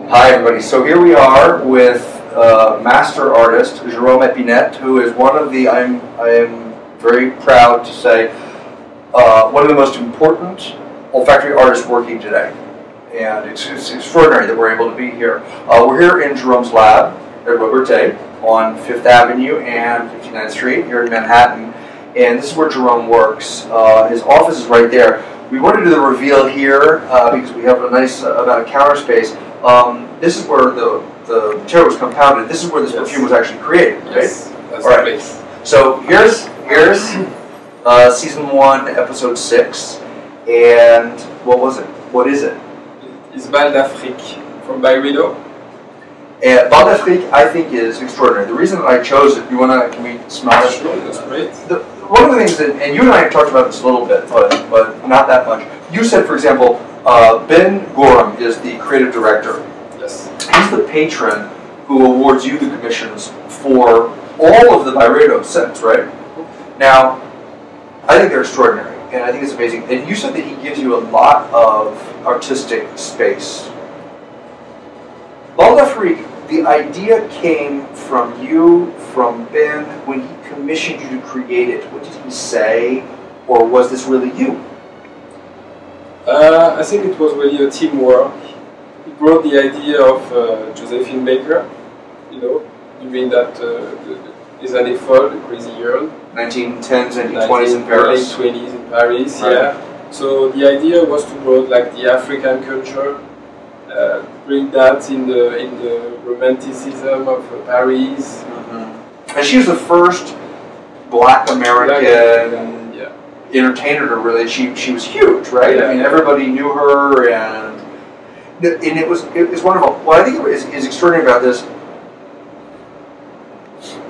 Hi everybody, so here we are with master artist Jerome Epinette, who is one of the, I am very proud to say, one of the most important olfactory artists working today. And it's extraordinary that we're able to be here. We're here in Jerome's lab at Robertet on 5th Avenue and 59th Street here in Manhattan. And this is where Jerome works. His office is right there. We wanted to do the reveal here because we have a nice amount of counter space. This is where the material was compounded. This is where this perfume was actually created, right? Yes, that's all right. the place. So here's season 1, episode 6, and what was it? What is it? It's Bal d'Afrique from Byredo. And Bal d'Afrique, I think, is extraordinary. The reason that I chose it, can we smell it? Sure, that's great. One of the things that, and you and I have talked about this a little bit, but not that much. You said, for example, Ben Gorham is the creative director. Yes. He's the patron who awards you the commissions for all of the Byredo scents, right? Now, I think they're extraordinary, and I think it's amazing. And you said that he gives you a lot of artistic space. Bal d'Afrique, the idea came from you, from Ben, when he commissioned you to create it. What did he say, or was this really you? I think it was really a teamwork. He brought the idea of Josephine Baker, you know, during that Les années folles, the crazy year. 1910s, 1920s in Paris. Late 20s in Paris, right. Yeah. So the idea was to bring like the African culture, bring that in the romanticism of Paris. Mm-hmm. And she was the first Black American entertainer to really. She was huge, right? Yeah. I mean, everybody knew her, and it was wonderful. What I think is extraordinary about this.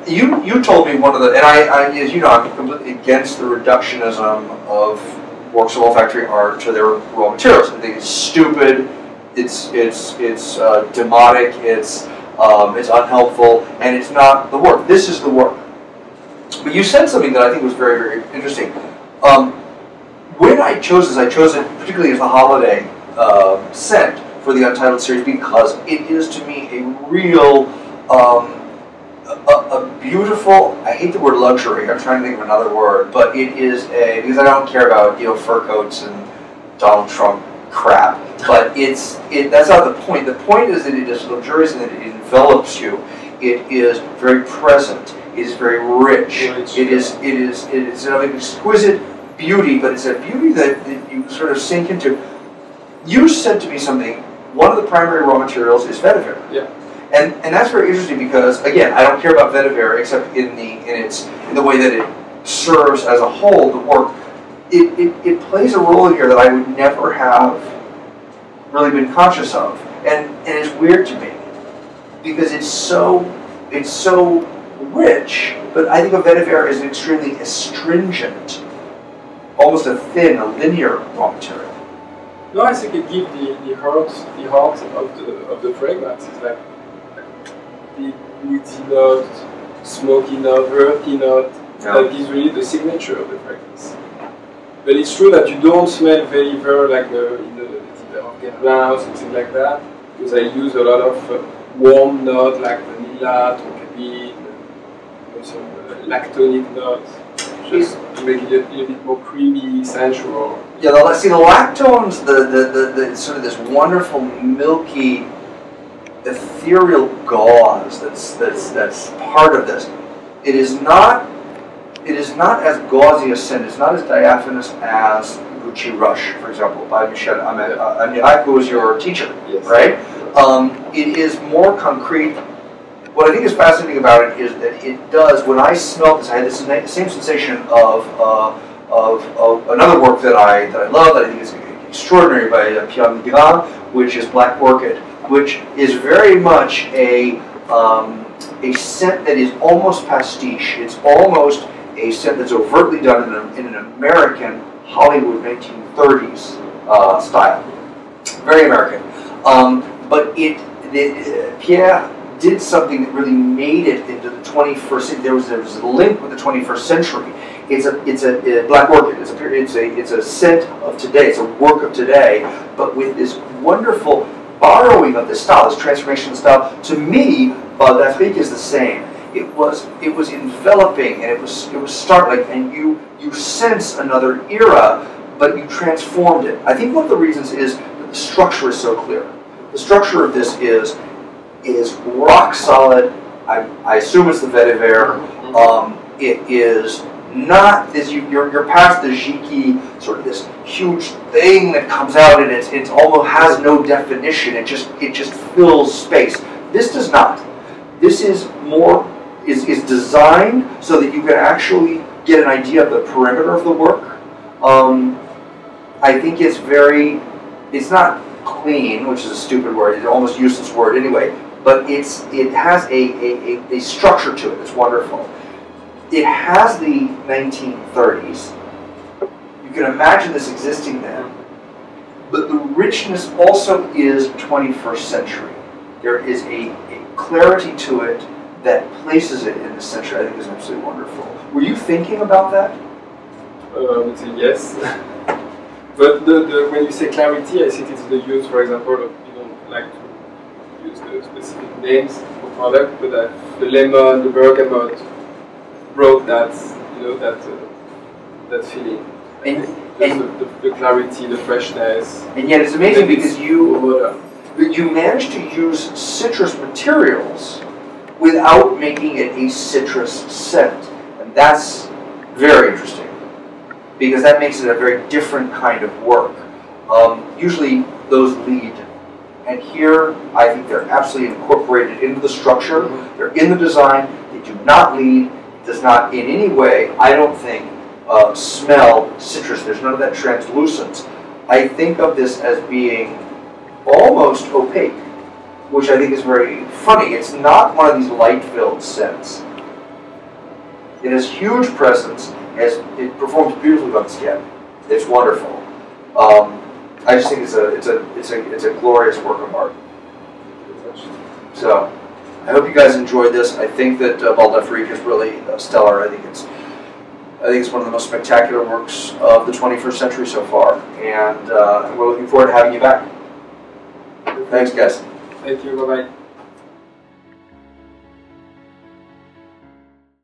You told me one of the, and I as you know, I'm completely against the reductionism of works of olfactory art to their raw materials. I think it's stupid. It's demotic. It's unhelpful, and it's not the work. This is the work. But you said something that I think was very, very interesting. When I chose this, I chose it particularly as the holiday scent for the Untitled series because it is to me a real, a beautiful. I hate the word luxury. I'm trying to think of another word, but it is because I don't care about fur coats and Donald Trump crap. But that's not the point. The point is that it is luxurious and that it envelops you. It is very present. It is very rich. It is of an exquisite beauty, but it's a beauty that you sort of sink into. You said to me something. One of the primary raw materials is vetiver. Yeah. And that's very interesting because again, I don't care about vetiver except in the way that it serves as a whole the work. It plays a role here that I would never have really been conscious of, and it's weird to me because it's so rich. But I think of vetiver as an extremely astringent, almost a thin, a linear raw material. No, I think it gives the heart of the fragrance. It's like the woody note, smoky note, earthy note. Yeah. That is really the signature of the fragrance. But it's true that you don't smell vetiver like in the Tiver of Guerlain or something like that, because I use a lot of warm note like vanilla, tonkaline, some lactonic notes, just to make it a little bit more creamy, sensual. Yeah, the lactones, the sort of this wonderful milky, ethereal gauze that's part of this. It is not as gauzy a scent. It's not as diaphanous as Gucci Rush, for example, by Michel Amirac, who was your teacher, yes. Right? It is more concrete. What I think is fascinating about it is that it does. When I smelled this, I had this same sensation of another work that I love, that I think is extraordinary, by Pierre Migras, which is Black Orchid, which is very much a scent that is almost pastiche. It's almost a scent that's overtly done in an American Hollywood 1930s style, very American. But Pierre did something that really made it into the 21st century. There was a link with the 21st century. It's a Black Orchid. It's a scent of today. It's a work of today, but with this wonderful borrowing of this style, this transformation style. To me, L'Afrique is the same. It was enveloping, and it was startling, and you sense another era, but you transformed it. I think one of the reasons is that the structure is so clear. The structure of this is rock solid. I assume it's the vetiver. It is not this. You're past the Jiki, sort of this huge thing that comes out, and it almost has no definition. It just fills space. This does not. This is more is designed so that you can actually get an idea of the perimeter of the work. I think it's not clean, which is a stupid word. It's an almost useless word anyway. But it has a structure to it. It's wonderful. It has the 1930s. You can imagine this existing then. But the richness also is 21st century. There is a clarity to it that places it in the century. I think is absolutely wonderful. Were you thinking about that? I would say yes. But when you say clarity, I think it's the use, for example, of, you don't like to use the specific names for product, but the lemon, the bergamot brought that, that feeling. And the clarity, the freshness. And yet it's amazing because you managed to use citrus materials without making it a citrus scent. And that's very interesting, because that makes it a very different kind of work. Usually those lead. And here, I think they're absolutely incorporated into the structure. They're in the design. They do not lead. It does not in any way, I don't think, smell citrus. There's none of that translucence. I think of this as being almost opaque, which I think is very funny. It's not one of these light-filled scents. It has huge presence. It performs beautifully on the skin. It's wonderful. I just think it's a glorious work of art. So, I hope you guys enjoyed this. I think that L'Afrique is really stellar. I think it's one of the most spectacular works of the 21st century so far, and we're looking forward to having you back. Thanks, guys. Thank you. Bye bye.